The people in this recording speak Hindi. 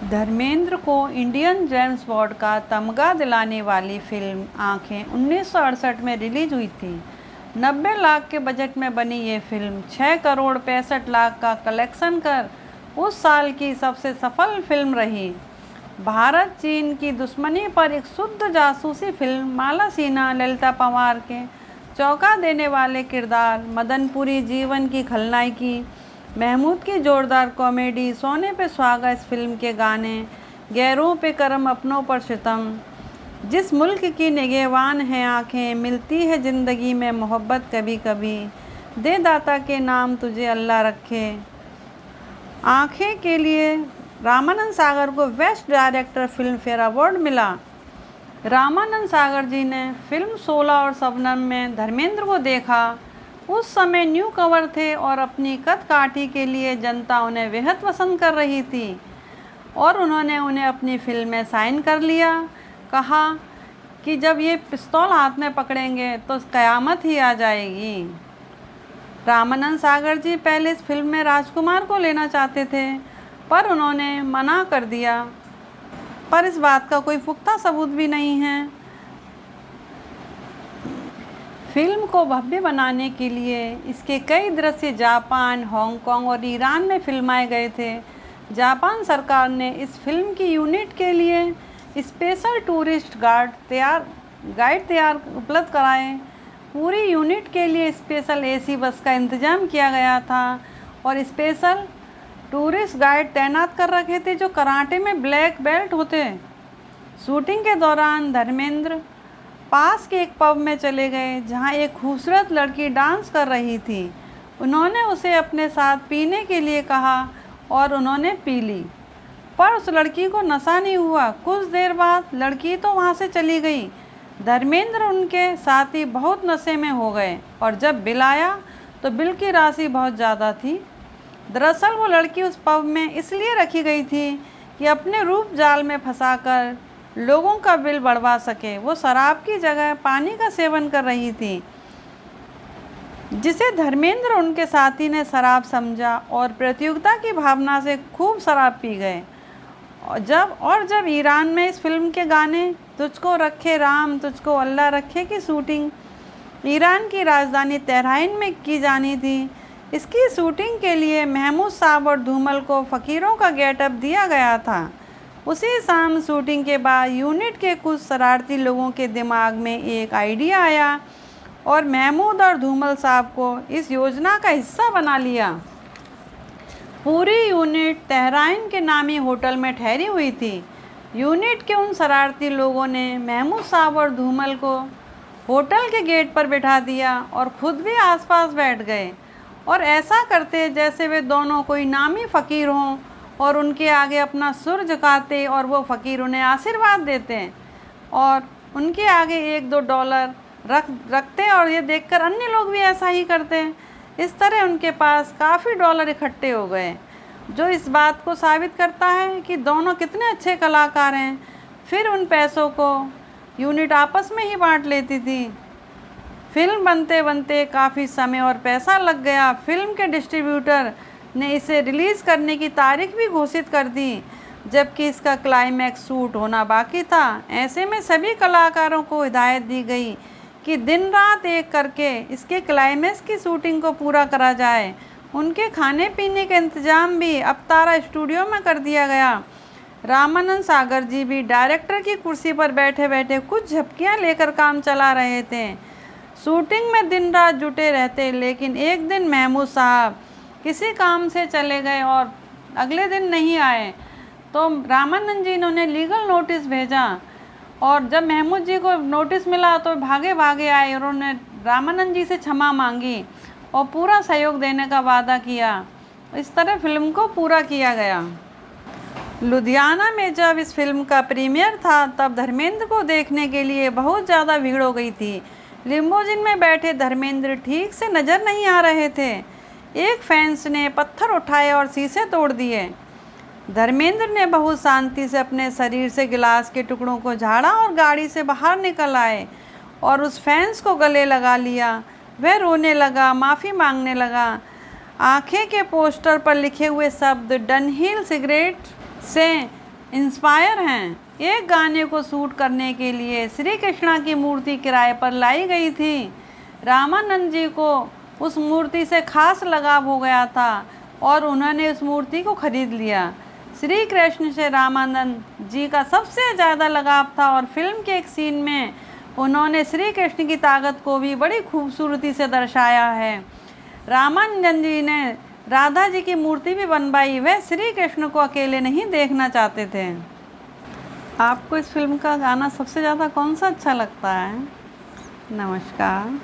धर्मेंद्र को इंडियन जेम्स बॉन्ड का तमगा दिलाने वाली फिल्म आँखें 1968 में रिलीज हुई थी। 90 लाख के बजट में बनी ये फिल्म 6 करोड़ 65 लाख का कलेक्शन कर उस साल की सबसे सफल फिल्म रही। भारत चीन की दुश्मनी पर एक शुद्ध जासूसी फिल्म माला सिन्हा ललिता पंवार के चौंका देने वाले किरदार, मदनपुरी जीवन की खलनायकी, महमूद की जोरदार कॉमेडी, सोने पे सुहागा इस फिल्म के गाने, गैरों पे करम अपनों पर सितम, जिस मुल्क की निगहबान हैं आँखें, मिलती है ज़िंदगी में मोहब्बत कभी कभी, दे दाता के नाम तुझे अल्लाह रखे। आँखें के लिए रामानंद सागर को best director film fair award मिला। रामानंद सागर जी ने फिल्म 16 और शबनम में धर्मेंद्र को देखा। उस समय न्यू कवर थे और अपनी कद काठी के लिए जनता उन्हें बेहद पसंद कर रही थी और उन्होंने उन्हें अपनी फिल्म में साइन कर लिया। कहा कि जब ये पिस्तौल हाथ में पकड़ेंगे तो क़यामत ही आ जाएगी। रामानंद सागर जी पहले इस फिल्म में राजकुमार को लेना चाहते थे पर उन्होंने मना कर दिया, पर इस बात का कोई पुख्ता सबूत भी नहीं है। फिल्म को भव्य बनाने के लिए इसके कई दृश्य जापान, हांगकांग और ईरान में फिल्माए गए थे। जापान सरकार ने इस फिल्म की यूनिट के लिए स्पेशल टूरिस्ट गाइड तैयार उपलब्ध कराए। पूरी यूनिट के लिए स्पेशल एसी बस का इंतज़ाम किया गया था और स्पेशल टूरिस्ट गाइड तैनात कर रखे थे जो कराटे में ब्लैक बेल्ट होते। शूटिंग के दौरान धर्मेंद्र पास के एक पब में चले गए जहां एक खूबसूरत लड़की डांस कर रही थी। उन्होंने उसे अपने साथ पीने के लिए कहा और उन्होंने पी ली, पर उस लड़की को नशा नहीं हुआ। कुछ देर बाद लड़की तो वहां से चली गई। धर्मेंद्र उनके साथी बहुत नशे में हो गए और जब बिल आया तो बिल की राशि बहुत ज़्यादा थी। दरअसल वो लड़की उस पब में इसलिए रखी गई थी कि अपने रूप जाल में फंसाकर लोगों का बिल बढ़वा सके। वो शराब की जगह पानी का सेवन कर रही थी, जिसे धर्मेंद्र उनके साथी ने शराब समझा और प्रतियोगिता की भावना से खूब शराब पी गए। और जब ईरान में इस फिल्म के गाने तुझको रखे राम तुझको अल्लाह रखे की शूटिंग ईरान की राजधानी तेहरान में की जानी थी। इसकी शूटिंग के लिए महमूद साहब और धूमल को फ़कीरों का गेटअप दिया गया था। उसी शाम शूटिंग के बाद यूनिट के कुछ शरारती लोगों के दिमाग में एक आइडिया आया और महमूद और धूमल साहब को इस योजना का हिस्सा बना लिया। पूरी यूनिट तेहरान के नामी होटल में ठहरी हुई थी। यूनिट के उन शरारती लोगों ने महमूद साहब और धूमल को होटल के गेट पर बिठा दिया और ख़ुद भी आसपास बैठ गए और ऐसा करते जैसे वे दोनों कोई नामी फ़कीर हों और उनके आगे अपना सुर झुकाते और वो फ़कीर उन्हें आशीर्वाद देते और उनके आगे $1-2 रखते और ये देखकर अन्य लोग भी ऐसा ही करते। इस तरह उनके पास काफ़ी डॉलर इकट्ठे हो गए, जो इस बात को साबित करता है कि दोनों कितने अच्छे कलाकार हैं। फिर उन पैसों को यूनिट आपस में ही बांट लेती थी। फिल्म बनते बनते काफ़ी समय और पैसा लग गया। फिल्म के डिस्ट्रीब्यूटर ने इसे रिलीज़ करने की तारीख भी घोषित कर दी, जबकि इसका क्लाइमैक्स शूट होना बाकी था। ऐसे में सभी कलाकारों को हिदायत दी गई कि दिन रात एक करके इसके क्लाइमैक्स की शूटिंग को पूरा करा जाए। उनके खाने पीने का इंतज़ाम भी अवतारा स्टूडियो में कर दिया गया। रामानंद सागर जी भी डायरेक्टर की कुर्सी पर बैठे बैठे कुछ झपकियाँ लेकर काम चला रहे थे। शूटिंग में दिन रात जुटे रहते, लेकिन एक दिन महमूद साहब किसी काम से चले गए और अगले दिन नहीं आए तो रामानंद जी ने उन्हें लीगल नोटिस भेजा और जब महमूद जी को नोटिस मिला तो भागे भागे आए और उन्होंने रामानंद जी से क्षमा मांगी और पूरा सहयोग देने का वादा किया। इस तरह फिल्म को पूरा किया गया। लुधियाना में जब इस फिल्म का प्रीमियर था तब धर्मेंद्र को देखने के लिए बहुत ज़्यादा भीड़ हो गई थी। लिम्बोजिन में बैठे धर्मेंद्र ठीक से नज़र नहीं आ रहे थे। एक फैंस ने पत्थर उठाए और शीशे तोड़ दिए। धर्मेंद्र ने बहुत शांति से अपने शरीर से गिलास के टुकड़ों को झाड़ा और गाड़ी से बाहर निकल आए और उस फैंस को गले लगा लिया। वह रोने लगा, माफ़ी मांगने लगा। आँखें के पोस्टर पर लिखे हुए शब्द डनहिल सिगरेट से इंस्पायर हैं। एक गाने को शूट करने के लिए श्री कृष्णा की मूर्ति किराए पर लाई गई थी। रामानंद जी को उस मूर्ति से खास लगाव हो गया था और उन्होंने उस मूर्ति को खरीद लिया। श्री कृष्ण से रामानंद जी का सबसे ज़्यादा लगाव था और फिल्म के एक सीन में उन्होंने श्री कृष्ण की ताकत को भी बड़ी खूबसूरती से दर्शाया है। रामानंद जी ने राधा जी की मूर्ति भी बनवाई। वह श्री कृष्ण को अकेले नहीं देखना चाहते थे। आपको इस फिल्म का गाना सबसे ज़्यादा कौन सा अच्छा लगता है? नमस्कार।